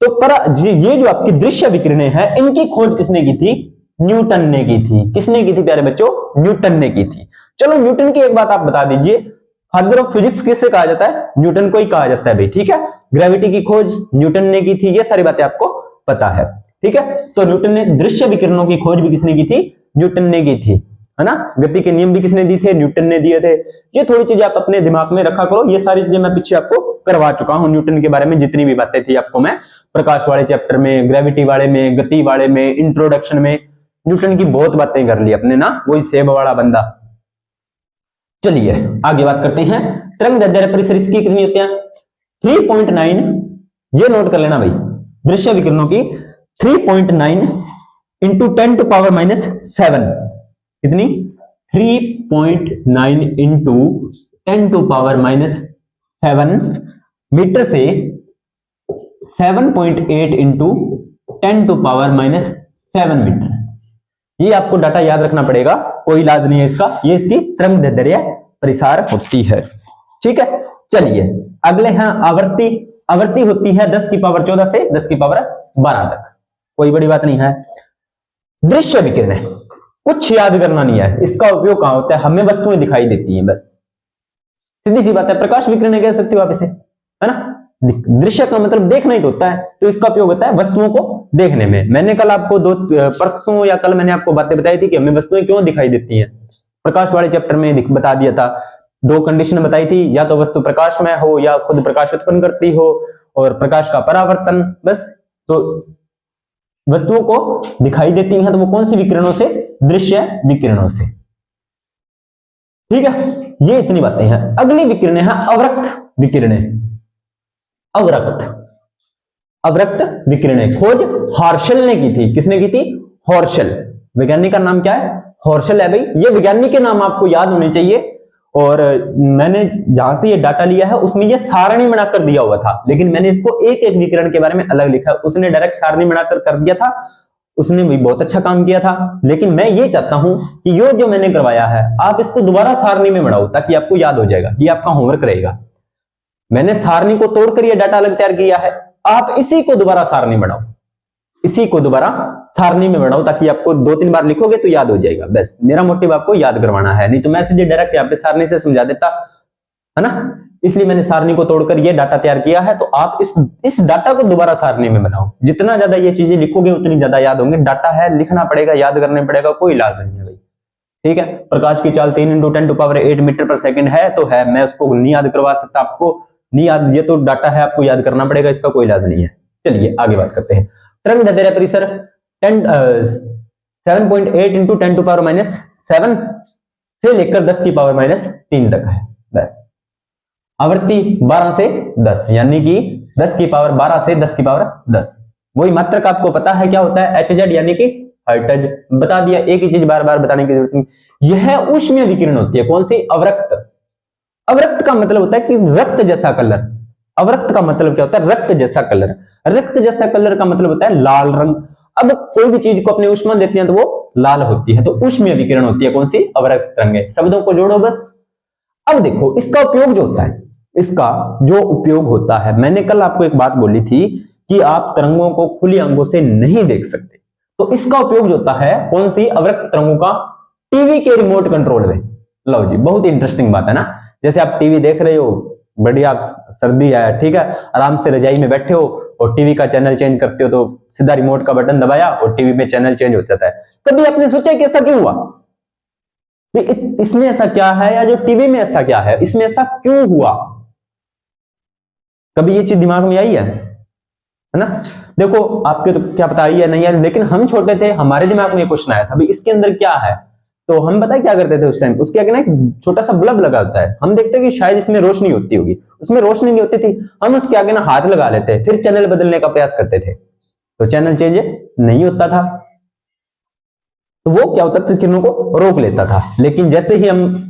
तो ये जो आपकी दृश्य विकिरणें हैं, इनकी खोज किसने की थी? न्यूटन ने की थी। किसने की थी प्यारे बच्चों? न्यूटन ने की थी। चलो न्यूटन की एक बात आप बता दीजिए, फादर ऑफ फिजिक्स किससे कहा जाता है? न्यूटन को ही कहा जाता है भाई, ठीक है। ग्रेविटी की खोज न्यूटन ने की थी, ये सारी बातें आपको पता है, ठीक है। तो न्यूटन ने, दृश्य विकिरणों की खोज भी किसने की थी? न्यूटन ने की थी, है ना। गति के नियम भी किसने दिए थे? न्यूटन ने दिए थे। ये थोड़ी चीजें आप अपने दिमाग में रखा करो, ये सारी चीजें मैं पीछे आपको करवा चुका हूं। न्यूटन के बारे में जितनी भी बातें थी आपको मैं प्रकाश वाले चैप्टर में, ग्रेविटी वाले में, गति वाले में, इंट्रोडक्शन में न्यूटन की बहुत बातें कर ली अपने ना, वही सेब वाला बंदा। चलिए आगे बात करते हैं। तरंग दैर्ध्य परिसर इसकी कितनी होती है? 3.9। ये नोट कर लेना भाई, दृश्य विकिरणों की 3.9 इंटू 10⁻⁷ कितनी? 3.9 इंटू 10⁻⁷ मीटर से 7.8 इंटू 10⁻⁷ मीटर। ये आपको डाटा याद रखना पड़ेगा, कोई इलाज नहीं है इसका। ये इसकी तरंग दैर्ध्य परिसार होती है। ठीक है, चलिए अगले हैं आवृत्ति। आवृत्ति होती है 10⁻14 से 10⁻12 तक, कोई बड़ी बात नहीं है। दृश्य विकिरण कुछ याद करना नहीं है, इसका उपयोग कहां होता है? हमें वस्तुएं दिखाई देती हैं, बस सीधी सी बात है। प्रकाश विकिरण कह सकते हो आप इसे, है ना। दृश्य का मतलब देखना ही तो होता है, तो इसका उपयोग होता है वस्तुओं को देखने में। मैंने कल आपको परसों या कल मैंने आपको बातें बताई थी कि हमें वस्तुएं क्यों दिखाई देती हैं। प्रकाश वाले चैप्टर में बता दिया था। 2 कंडीशन बताई थी, या तो वस्तु प्रकाश में हो या खुद प्रकाश उत्पन्न करती हो, और प्रकाश का परावर्तन। बस, तो वस्तुओं को दिखाई देती हैं तो वो कौन सी विकिरणों से? दृश्य विकिरणों से। ठीक है, ये इतनी बातें हैं। अगली विकिरणें हैं अवरक्त विकिरणें। अवरक्त विकिरणें खोज हॉर्शल ने की थी। किसने की थी? हॉर्शल। वैज्ञानिक का नाम क्या है? हॉर्शल है भाई। ये वैज्ञानिक के नाम आपको याद होने चाहिए। और मैंने जहां से ये डाटा लिया है उसमें ये सारणी बनाकर दिया हुआ था, लेकिन मैंने इसको एक एक विकिरण के बारे में अलग लिखा। उसने डायरेक्ट सारणी बनाकर कर दिया था, उसने भी बहुत अच्छा काम किया था। लेकिन मैं ये चाहता हूं कि ये जो मैंने करवाया है आप इसको दोबारा सारणी में बनाओ, ताकि आपको याद हो जाएगा। ये आपका होमवर्क रहेगा। मैंने सारणी को तोड़कर ये डाटा अलग तैयार किया है, आप इसी को दोबारा सारणी बनाओ, इसी को दोबारा सारणी में बनाओ, ताकि आपको 2-3 बार लिखोगे तो याद हो जाएगा। बस मेरा मोटिव आपको याद करवाना है, नहीं तो मैं सीधे डायरेक्ट यहाँ पे सारणी से समझा देता, है ना। इसलिए मैंने सारणी को तोड़कर ये डाटा तैयार किया है। तो आप इस डाटा को दोबारा सारणी में बनाओ। जितना ज्यादा ये चीजें लिखोगे उतनी ज्यादा याद होंगे। डाटा है, लिखना पड़ेगा, याद करने पड़ेगा, कोई इलाज नहीं है भाई। ठीक है, प्रकाश की चाल 3 × 10⁸ मीटर पर सेकंड है तो है, मैं उसको नहीं याद करवा सकता आपको, नहीं याद। ये तो डाटा है, आपको याद करना पड़ेगा, इसका कोई इलाज नहीं है। चलिए आगे बात करते हैं। तरंग दैर्ध्य परिसर 7.8 × 10⁻⁷ से लेकर 10⁻³ तक है। बस आवृत्ति 12 से 10, यानी कि 10⁻12 से 10⁻10। वही मात्रक आपको पता है क्या होता है? HZ यानी कि हर्ट्ज। बता दिया, एक ही चीज बार बार बताने की जरूरत नहीं। यह ऊष्मीय विकिरण होती है। कौन सी? अवरक्त। अवरक्त का मतलब होता है कि रक्त जैसा कलर। अवरक्त का मतलब क्या होता है? रक्त जैसा कलर। रक्त जैसा कलर का मतलब होता है लाल रंग। अब कोई भी चीज को अपने ऊष्मा देते हैं तो वो लाल होती है, तो ऊष्मीय विकिरण होती है। कौन सी? अवरक्त तरंगें। शब्दों को जोड़ो बस। अब देखो इसका उपयोग जो होता है, इसका जो उपयोग होता है, मैंने कल आपको एक बात बोली थी कि आप तरंगों को खुली आंखों से नहीं देख सकते, तो इसका उपयोग जो होता है कौन सी? अवरक्त तरंगों का टीवी के रिमोट कंट्रोल में। लो जी, बहुत इंटरेस्टिंग बात है ना। जैसे आप टीवी देख रहे हो, बढ़िया सर्दी है, ठीक है, आराम से रजाई में बैठे हो और टीवी का चैनल चेंज करते हो, तो सीधा रिमोट का बटन दबाया और टीवी में चैनल चेंज हो जाता है। कभी आपने सोचा कि ऐसा क्यों हुआ? इसमें ऐसा क्या है, या जो टीवी में ऐसा क्या है, इसमें ऐसा क्यों हुआ? कभी ये चीज दिमाग में आई है ना? देखो आपके तो क्या पता आई है नहीं है, लेकिन हम छोटे थे, हमारे दिमाग में ये क्वेश्चन आया था, भाई इसके अंदर क्या है। तो हम पता क्या करते थे उस टाइम? उसके आगे ना एक छोटा सा बल्ब लगा होता है, हम देखते कि शायद इसमें रोशनी होती होगी। उसमें रोशनी नहीं होती थी, हम उसके आगे ना हाथ लगा लेते, फिर चैनल बदलने का प्रयास करते थे, तो चैनल चेंज नहीं होता था। तो वो क्या होता था? किरणों को रोक लेता था। लेकिन जैसे ही हम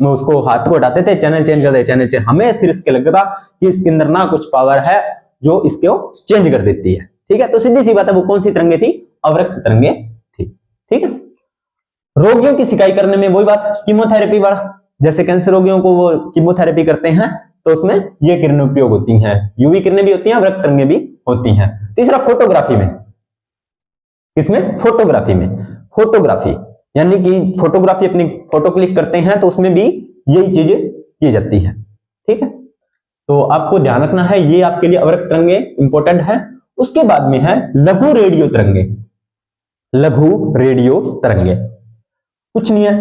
उसको हाथ को हटाते थे, चैनल चेंज करते, चैनल चेंज, हमें फिर इसके लगता कि इसके अंदर ना कुछ पावर है जो इसको चेंज कर देती है। ठीक है, तो सीधी सी बात है, वो कौन सी तरंगे थी? अवरक्त तरंगे थी। ठीक है, रोगियों की सिकाई करने में वही बात, कीमोथेरेपी वाला, जैसे कैंसर रोगियों को वो कीमोथेरेपी करते हैं तो उसमें ये किरणें उपयोग होती हैं। यूवी किरणें भी होती हैं, अवरक्त तरंगे भी होती हैं। तीसरा फोटोग्राफी में, किसमें? फोटोग्राफी में। फोटोग्राफी यानी कि फोटोग्राफी, अपनी फोटो क्लिक करते हैं तो उसमें भी यही चीजें की जाती है। ठीक है, तो आपको ध्यान रखना है, ये आपके लिए अवरक्त तरंगे इंपॉर्टेंट है। उसके बाद में है लघु रेडियो तरंगे। लघु रेडियो तरंगे कुछ नहीं है।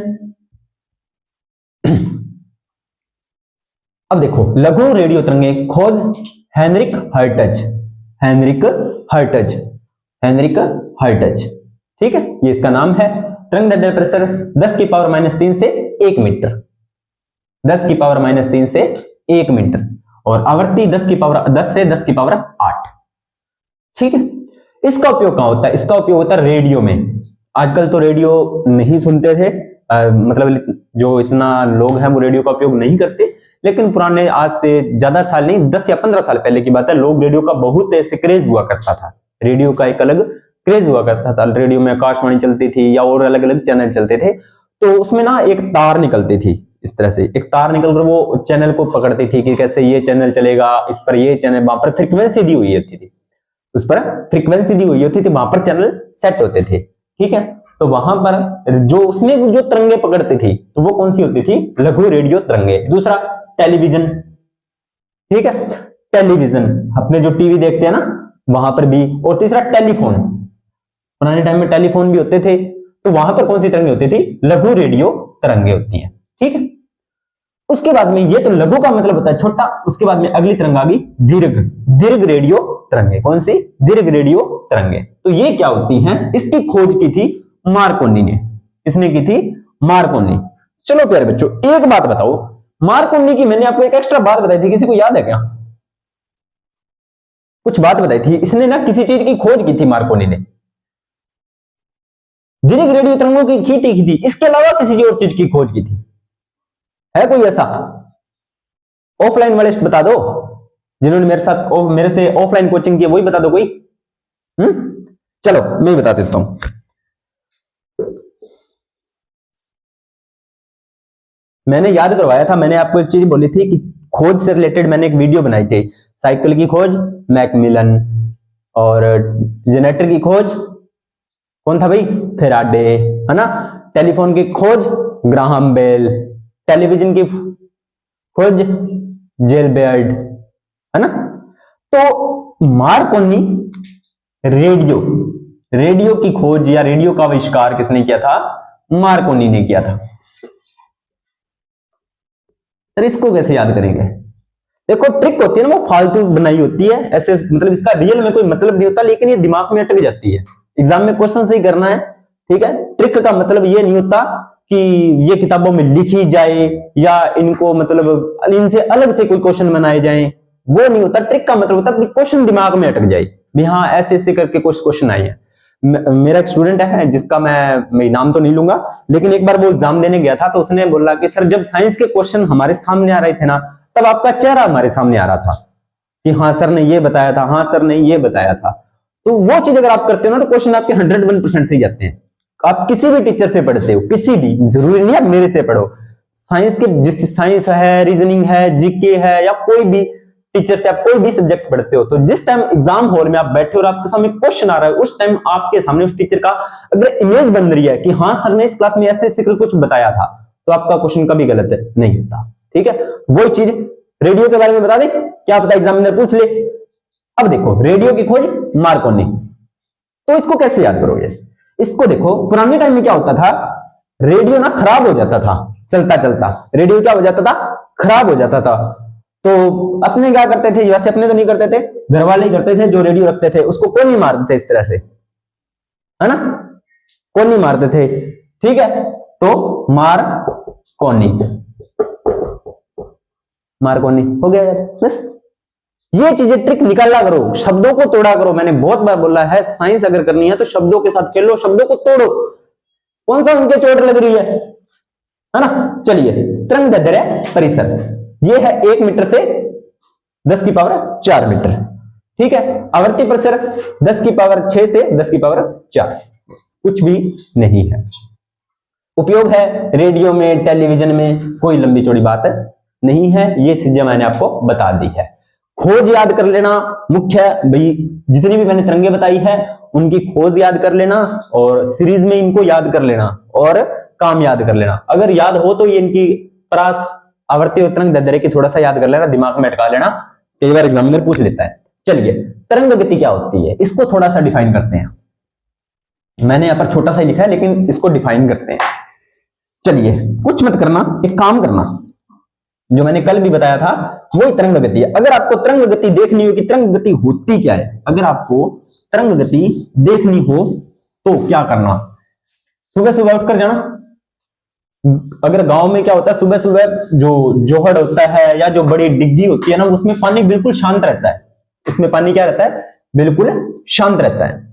अब देखो लघु रेडियो तरंगे खोज Heinrich Hertz. Heinrich Hertz, Heinrich Hertz. ठीक है, ये इसका नाम है। तरंग दैर्ध्य परिसर 10⁻³ से 1 मीटर। 10⁻³ से 1 मीटर, और आवृत्ति 10 से 10⁸ ठीक है। इसका उपयोग कहां होता है? इसका उपयोग होता है रेडियो में। आजकल तो रेडियो नहीं सुनते थे, मतलब जो इतना लोग हैं वो रेडियो का उपयोग नहीं करते, लेकिन पुराने, आज से ज्यादा साल नहीं, 10 या 15 साल पहले की बात है, लोग रेडियो का बहुत ऐसे क्रेज हुआ करता था। रेडियो का एक अलग क्रेज हुआ करता था। रेडियो में आकाशवाणी चलती थी या और अलग अलग चैनल चलते थे, तो उसमें ना एक तार निकलती थी, इस तरह से एक तार निकलकर वो चैनल को पकड़ती थी कि कैसे ये चैनल चलेगा, इस पर ये चैनल, वहां पर फ्रीक्वेंसी दी हुई होती थी, उस पर फ्रीक्वेंसी दी हुई होती थी, वहां पर चैनल सेट होते थे, ठीक है। तो वहां पर जो उसमें जो तरंगे पकड़ती थी, तो वो कौन सी होती थी? लघु रेडियो तरंगे। दूसरा टेलीविजन, ठीक है, टेलीविजन अपने जो टीवी देखते हैं ना, वहां पर भी। और तीसरा टेलीफोन, पुराने टाइम में टेलीफोन भी होते थे, तो वहां पर कौन सी तरंगे होती थी? लघु रेडियो तरंगे होती है, ठीक है। उसके बाद में, ये तो लघु का मतलब होता है छोटा, उसके बाद में अगली तरंग आ गई दीर्घ, दीर्घ रेडियो तरंगे। कौन सी? दीर्घ रेडियो तरंगे। तो ये क्या होती हैं? इसकी खोज की थी मार्कोनी ने। इसने की थी मार्कोनी। चलो प्यारे बच्चों, एक बात बताओ, मार्कोनी की मैंने आपको एक एक्स्ट्रा बात बताई थी, किसी को याद है क्या? कुछ बात बताई थी, इसने ना किसी चीज की खोज की थी मार्कोनी ने, दीर्घ रेडियो तरंगों की थी, इसके अलावा किसी और चीज की खोज की थी। है कोई ऐसा? ऑफलाइन वाले बता दो, जिन्होंने मेरे से ऑफलाइन कोचिंग की, वही बता दो कोई। चलो मैं बता देता हूं। मैंने याद करवाया था, मैंने आपको एक चीज बोली थी कि खोज से रिलेटेड मैंने एक वीडियो बनाई थी। साइकिल की खोज मैकमिलन, और जनरेटर की खोज कौन था भाई? फेराडे, है ना। टेलीफोन की खोज ग्राहम बेल, टेलीविजन की खोज जेलबर्ड, है ना। तो मार्कोनी रेडियो, रेडियो की खोज या रेडियो का आविष्कार किसने किया था? मार्कोनी ने किया था। तो इसको कैसे याद करेंगे? देखो ट्रिक होती है ना, वो फालतू बनाई होती है ऐसे, मतलब इसका रियल में कोई मतलब नहीं होता, लेकिन ये दिमाग में अटक जाती है। एग्जाम में क्वेश्चन सही करना है, ठीक है। ट्रिक का मतलब ये नहीं होता कि ये किताबों में लिखी जाए या इनको मतलब इनसे अलग से कोई क्वेश्चन बनाए जाए, वो नहीं होता। ट्रिक का मतलब होता है क्वेश्चन दिमाग में अटक जाए, भी हाँ ऐसे ऐसे करके कुछ क्वेश्चन आए हैं। मेरा एक स्टूडेंट है जिसका मैं नाम तो नहीं लूंगा, लेकिन एक बार वो एग्जाम देने गया था, तो उसने बोला कि सर जब साइंस के क्वेश्चन हमारे सामने आ रहे थे ना, तब आपका चेहरा हमारे सामने आ रहा था कि हाँ सर ने ये बताया था, हाँ सर ने ये बताया था। तो वो चीज अगर आप करते हो ना, तो क्वेश्चन आपके 101% सही जाते हैं। आप किसी भी टीचर से पढ़ते हो, किसी भी, जरूरी नहीं आप मेरे से पढ़ो, साइंस के, जिस साइंस है, रीजनिंग है, जीके है, या कोई भी टीचर से आप कोई भी सब्जेक्ट पढ़ते हो, तो जिस टाइम एग्जाम हॉल में आप बैठे हो और आपके सामने क्वेश्चन आ रहा है, उस टाइम आपके सामने उस टीचर का अगर इमेज बन रही है कि हाँ सर ने इस क्लास में ऐसे ऐसे कुछ बताया था, तो आपका क्वेश्चन कभी गलत नहीं होता, ठीक है। वही चीज रेडियो के बारे में बता दें, क्या पता एग्जामिनर पूछ ले। अब देखो रेडियो की खोज मार्कोनी, तो इसको कैसे याद करोगे? इसको देखो, पुराने टाइम में क्या होता था, रेडियो ना खराब हो जाता था, चलता चलता रेडियो क्या हो जाता था? खराब हो जाता था। तो अपने क्या करते थे, वैसे अपने तो नहीं करते थे, घर वाले ही करते थे, जो रेडियो रखते थे उसको कोनी मारते थे इस तरह से, है ना, कोनी मारते थे, ठीक है। तो मार कोनी, मार्कोनी हो गया यार, बस। ये चीजें ट्रिक निकाला करो, शब्दों को तोड़ा करो। मैंने बहुत बार बोला है, साइंस अगर करनी है तो शब्दों के साथ खेलो, शब्दों को तोड़ो। कौन सा उनके चोट लग रही है ना। चलिए, तरंगदैर्घ्य परिसर, ये है 1 मीटर से 10⁴ मीटर, ठीक है। आवर्ती परिसर 10⁶ से 10⁴, कुछ भी नहीं है। उपयोग है रेडियो में, टेलीविजन में, कोई लंबी चौड़ी बात नहीं है। ये चीजें मैंने आपको बता दी है। खोज याद कर लेना मुख्य भाई, जितनी भी मैंने तरंगे बताई है उनकी खोज याद कर लेना, और सीरीज में इनको याद कर लेना, और काम याद कर लेना। अगर याद हो तो ये इनकी परास, आवर्ती और तरंग दैर्घ्य की थोड़ा सा याद कर लेना, दिमाग में अटका लेना, कई बार एग्जामिनर पूछ लेता है। चलिए, तरंग गति क्या होती है, इसको थोड़ा सा डिफाइन करते हैं। मैंने यहां पर छोटा सा ही लिखा है, लेकिन इसको डिफाइन करते हैं। चलिए, कुछ मत करना, एक काम करना, जो मैंने कल भी बताया था वही तरंग गति है। अगर आपको तरंग गति देखनी हो कि तरंग गति होती क्या है, अगर आपको तरंग गति देखनी हो तो क्या करना? सुबह सुबह उठकर जाना, अगर गांव में क्या होता है, सुबह सुबह जो जोहड़ होता है या जो बड़ी डिग्गी होती है ना, उसमें पानी बिल्कुल शांत रहता है। उसमें पानी क्या रहता है, बिल्कुल शांत रहता है।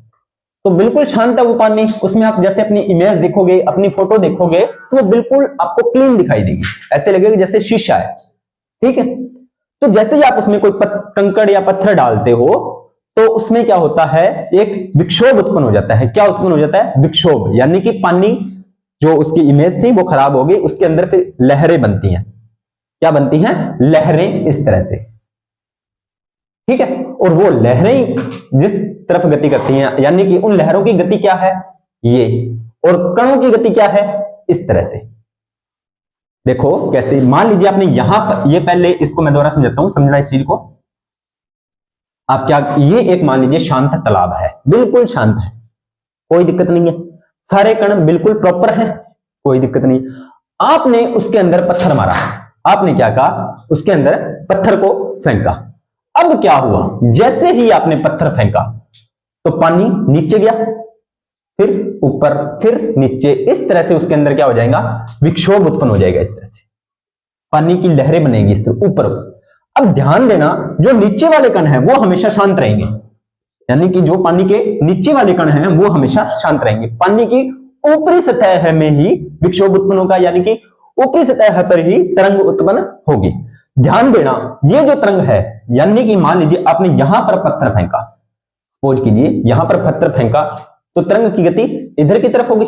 तो बिल्कुल शांत है वो पानी, उसमें आप जैसे अपनी इमेज देखोगे, अपनी फोटो देखोगे, तो वो बिल्कुल आपको क्लीन दिखाई देगी, ऐसे लगेगा जैसे शीशा है। ठीक है, तो जैसे ही आप उसमें कोई कंकड़ या पत्थर डालते हो, तो उसमें क्या होता है, एक विक्षोभ उत्पन्न हो जाता है। क्या उत्पन्न हो जाता है, विक्षोभ, यानी कि पानी जो उसकी इमेज थी वो खराब हो गई, उसके अंदर फिर लहरें बनती हैं। क्या बनती हैं, लहरें, इस तरह से। ठीक है, और वो लहरें जिस तरफ गति करती हैं, यानी कि उन लहरों की गति क्या है, ये, और कणों की गति क्या है, इस तरह से। देखो कैसे, मान लीजिए आपने यहां पर, ये पहले इसको मैं दोबारा समझाता हूं, समझना इस चीज को। आप क्या, ये एक मान लीजिए शांत तालाब है, बिल्कुल शांत है, कोई दिक्कत नहीं है, सारे कण बिल्कुल प्रॉपर हैं, कोई दिक्कत नहीं। आपने उसके अंदर पत्थर मारा, आपने क्या कहा, उसके अंदर पत्थर को फेंका। अब क्या हुआ, जैसे ही आपने पत्थर फेंका तो पानी नीचे गया, फिर ऊपर, फिर नीचे, इस तरह से उसके अंदर क्या हो जाएगा, विक्षोभ उत्पन्न हो जाएगा, इस तरह से पानी की लहरें बनेगी इस तरह ऊपर। अब ध्यान देना, जो नीचे वाले कण हैं वो हमेशा शांत रहेंगे, यानी कि जो पानी के नीचे वाले कण हैं वो हमेशा शांत रहेंगे। पानी की ऊपरी सतह में ही विक्षोभ उत्पन्न होगा, यानी कि ऊपरी सतह पर ही तरंग उत्पन्न होगी। ध्यान देना, ये जो तरंग है, यानी कि मान लीजिए आपने यहां पर पत्थर फेंका, सपोज कीजिए यहां पर पत्थर फेंका, तो तरंग की गति इधर की तरफ होगी,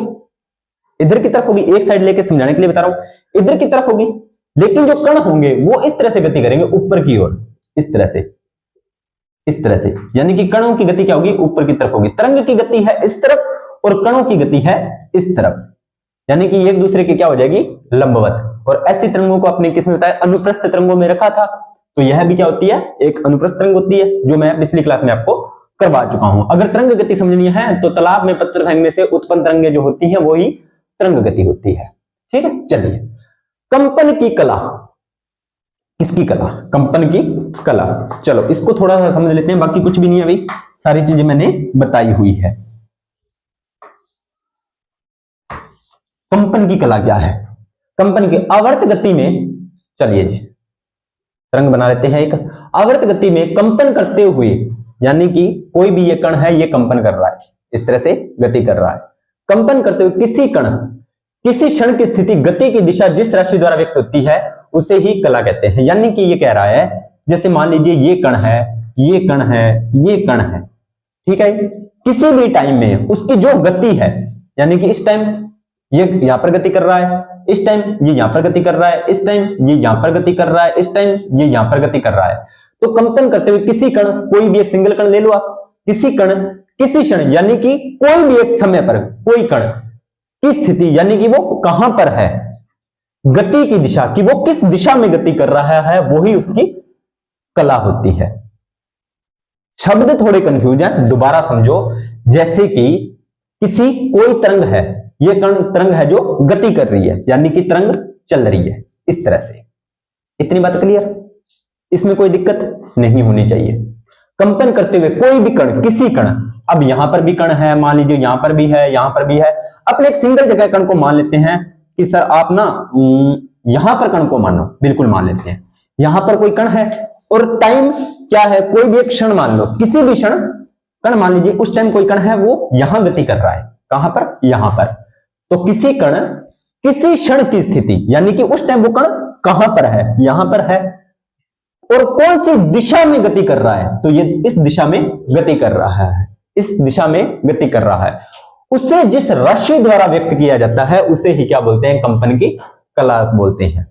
इधर की तरफ होगी। एक साइड लेके समझाने के लिए बता रहा हूं, इधर की तरफ होगी, लेकिन जो कण होंगे वो इस तरह से गति करेंगे ऊपर की ओर, इस तरह से, इस तरह से, यानी कि कणों की गति क्या होगी, ऊपर की तरफ होगी। तरंग की गति है इस तरफ और कणों की गति है इस तरफ, यानी कि एक दूसरे की क्या हो जाएगी, लंबवत। और ऐसी तरंगों को आपने किसमें बताया, अनुप्रस्थ तरंगों में रखा था। तो यह भी क्या होती है, एक अनुप्रस्थ तरंग होती है, जो मैं पिछली क्लास में आपको करवा चुका हूं। अगर तरंग गति समझनी है तो तालाब में पत्थर फेंकने से उत्पन्न तरंगें जो होती हैं वही तरंग गति होती है। ठीक है, चलिए, कंपन की कला, किसकी कला, कंपन की कला। चलो इसको थोड़ा सा समझ लेते हैं, बाकी कुछ भी नहीं है भाई, सारी चीजें मैंने बताई हुई है। कंपन की कला क्या है, कंपन की आवर्त गति में, चलिए जी तरंग बना लेते हैं एक। आवर्त गति में कंपन करते हुए, यानी कि कोई भी ये कण है, ये कंपन कर रहा है, इस तरह से गति कर रहा है। कंपन करते हुए किसी कण, किसी क्षण की स्थिति, गति की दिशा जिस राशि द्वारा व्यक्त होती है उसे ही कला कहते हैं। यानी कि ये कह रहा है, जैसे मान लीजिए ये कण है, ये कण है, ये कण है, ठीक है, किसी भी टाइम में उसकी जो गति है, यानी कि इस टाइम ये यहां पर गति कर रहा है, इस टाइम ये यहां पर गति कर रहा है, इस टाइम ये यहां पर गति कर रहा है, इस टाइम ये यहां पर गति कर रहा है। तो कंपन करते हुए किसी कण, कोई भी एक सिंगल कण ले लो आप, किसी कण, किसी क्षण, यानी कि कोई भी एक समय पर कोई कण की स्थिति, यानी कि वो कहां पर है, गति की दिशा, कि वो किस दिशा में गति कर रहा है, वो ही उसकी कला होती है। शब्द थोड़े कंफ्यूज हैं, दोबारा समझो। जैसे कि किसी, कोई तरंग है, ये तरंग है जो गति कर रही है, यानी कि तरंग चल रही है, इस तरह से। इतनी बात क्लियर, इसमें कोई दिक्कत नहीं होनी चाहिए। कंपन करते हुए कोई भी कण, किसी कण, अब यहां पर भी कण है, मान लीजिए यहां पर भी है, यहां पर भी है, अपने एक सिंगल जगह कण को मान लेते हैं कि सर आप ना यहां पर कण को मानो, बिल्कुल मान लेते हैं यहां पर कोई कण है, और टाइम क्या है, कोई भी एक क्षण मान लो, किसी भी क्षण कण मान लीजिए, उस टाइम कोई कण है वो यहां गति कर रहा है, कहां पर, यहां पर। तो किसी कण, किसी क्षण की स्थिति, यानी कि उस टाइम वो कण कहां पर है, यहां पर है, और कौन सी दिशा में गति कर रहा है, तो ये इस दिशा में गति कर रहा है, इस दिशा में गति कर रहा है। उसे जिस राशि द्वारा व्यक्त किया जाता है उसे ही क्या बोलते हैं, कंपन की कला बोलते हैं।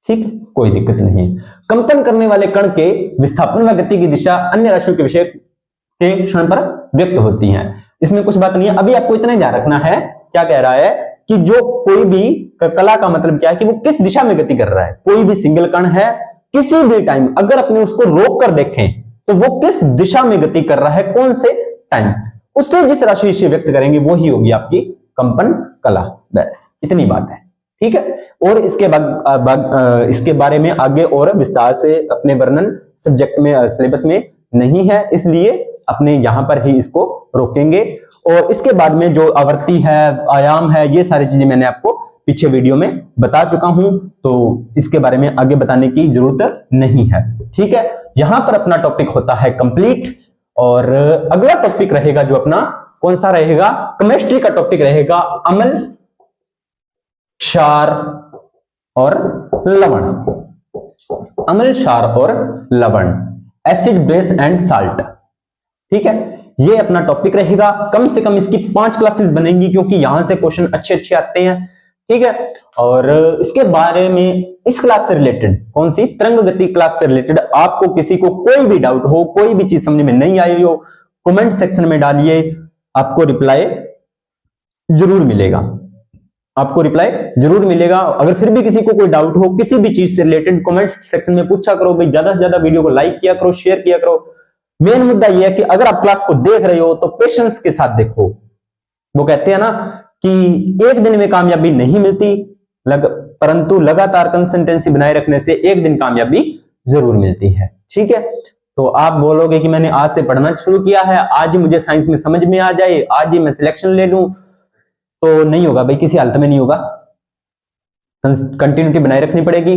ठीक, कोई दिक्कत नहीं है। कंपन करने वाले कण के विस्थापन व गति की दिशा अन्य राशियों के विषय के क्षण पर व्यक्त होती है। इसमें कुछ बात नहीं है, अभी आपको इतना ध्यान रखना है। क्या कह रहा है कि जो कोई भी कला का मतलब क्या है कि वो किस दिशा में गति कर रहा है। कोई भी सिंगल कण है, किसी भी टाइम अगर अपने उसको रोक कर देखें तो वो किस दिशा में गति कर रहा है, कौन से टाइम, उससे जिस राशि से व्यक्त करेंगे वो ही होगी आपकी कंपन कला। बस इतनी बात है, ठीक है। और इसके बाद इसके बारे में आगे और विस्तार से अपने वर्णन सब्जेक्ट में, सिलेबस में नहीं है, इसलिए अपने यहां पर ही इसको रोकेंगे। और इसके बाद में जो आवृत्ति है, आयाम है, ये सारी चीजें मैंने आपको पीछे वीडियो में बता चुका हूं, तो इसके बारे में आगे बताने की जरूरत नहीं है। ठीक है, यहां पर अपना टॉपिक होता है कंप्लीट, और अगला टॉपिक रहेगा जो अपना कौन सा रहेगा, केमिस्ट्री का टॉपिक रहेगा अम्ल, क्षार और लवण। अम्ल, क्षार और लवण, एसिड, बेस एंड साल्ट। ठीक है, ये अपना टॉपिक रहेगा। कम से कम इसकी 5 क्लासेस बनेंगी, क्योंकि यहां से क्वेश्चन अच्छे अच्छे आते हैं। ठीक है, और इसके बारे में इस क्लास से रिलेटेड, कौन सी, तरंग गति क्लास से रिलेटेड आपको किसी को कोई भी डाउट हो, कोई भी चीज समझ में नहीं आई हो, कमेंट सेक्शन में डालिए, आपको रिप्लाई जरूर मिलेगा, आपको रिप्लाई जरूर मिलेगा। अगर फिर भी किसी को कोई डाउट हो किसी भी चीज से रिलेटेड, कमेंट सेक्शन में पूछा करो भाई। ज्यादा से ज्यादा वीडियो को लाइक किया करो, शेयर किया करो। मेन मुद्दा यह है कि अगर आप क्लास को देख रहे हो तो पेशेंस के साथ देखो। वो कहते हैं ना कि एक दिन में कामयाबी नहीं मिलती, परंतु लगातार कंसिस्टेंसी बनाए रखने से एक दिन कामयाबी जरूर मिलती है। ठीक है, तो आप बोलोगे कि मैंने आज से पढ़ना शुरू किया है, आज ही मुझे साइंस में समझ में आ जाए, आज ही मैं सिलेक्शन ले लूं, तो नहीं होगा भाई, किसी हालत में नहीं होगा। कंटिन्यूटी बनाए रखनी पड़ेगी।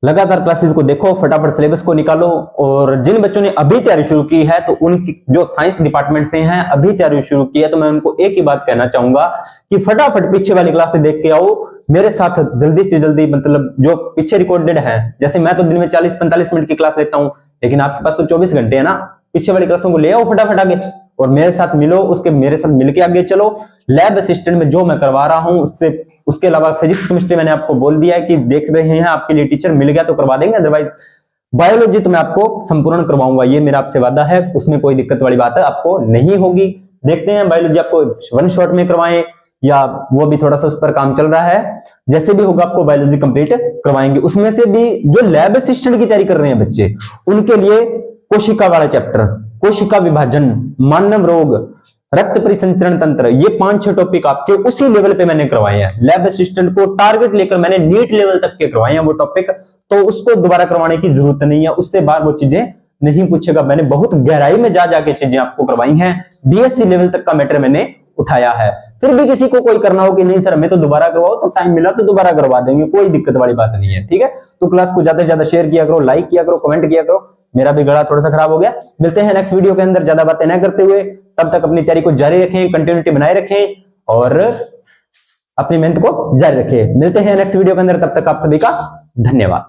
लगातार क्लासेस को देखो, फटाफट सिलेबस को निकालो। और जिन बच्चों ने अभी तैयारी शुरू की है, तो उनकी जो साइंस डिपार्टमेंट से हैं, अभी तैयारी शुरू की है, तो मैं उनको एक ही बात कहना चाहूंगा कि फटाफट पीछे वाली क्लासेस देख के आओ मेरे साथ जल्दी से जल्दी। मतलब जो पीछे रिकॉर्डेड है, जैसे मैं तो दिन में 40-45 मिनट की क्लास लेता हूं, लेकिन आपके पास तो 24 घंटे है ना। पीछे वाली क्लासों को ले आओ फटाफट आगे और मेरे साथ मिलो, उसके मेरे साथ मिलके आगे चलो। लैब असिस्टेंट में जो मैं करवा रहा हूं उसके अलावा फिजिक्स केमिस्ट्री मैंने आपको बोल दिया है कि देख रहे हैं आपके लिए टीचर मिल गया तो करवा देंगे, अदरवाइज बायोलॉजी तो मैं आपको संपूर्ण करवाऊंगा, ये मेरा आपसे वादा है। उसमें कोई दिक्कत वाली बात है आपको नहीं होगी। देखते हैं बायोलॉजी आपको 1 शॉट में करवाएं या वो भी थोड़ा सा उस पर काम चल रहा है। जैसे भी होगा आपको बायोलॉजी कंप्लीट करवाएंगे। उसमें से भी जो लैब असिस्टेंट की तैयारी कर रहे हैं बच्चे, उनके लिए कोशिका वाला चैप्टर, कोशिका विभाजन, मानव रोग, रक्त परिसंचरण तंत्र, ये 5-6 टॉपिक आपके उसी लेवल पे मैंने करवाए हैं। लैब असिस्टेंट को टारगेट लेकर मैंने नीट लेवल तक के करवाए हैं वो टॉपिक, तो उसको दोबारा करवाने की जरूरत नहीं है, उससे बाहर वो चीजें नहीं पूछेगा। मैंने बहुत गहराई में जा जाके चीजें आपको करवाई हैं, बीएससी लेवल तक का मैटर मैंने उठाया है। फिर भी किसी को कोई करना हो कि नहीं सर हमें तो दोबारा करवाओ, तो टाइम मिला तो दोबारा करवा देंगे, कोई दिक्कत वाली बात नहीं है। ठीक है, तो क्लास को ज्यादा से ज्यादा शेयर किया करो, लाइक किया करो, कमेंट किया करो। मेरा भी गला थोड़ा सा खराब हो गया। मिलते हैं नेक्स्ट वीडियो के अंदर, ज्यादा बातें न करते हुए। तब तक अपनी तैयारी को जारी रखें, कंटिन्यूटी बनाए रखें और अपनी मेहनत को जारी रखें। मिलते हैं नेक्स्ट वीडियो के अंदर, तब तक आप सभी का धन्यवाद।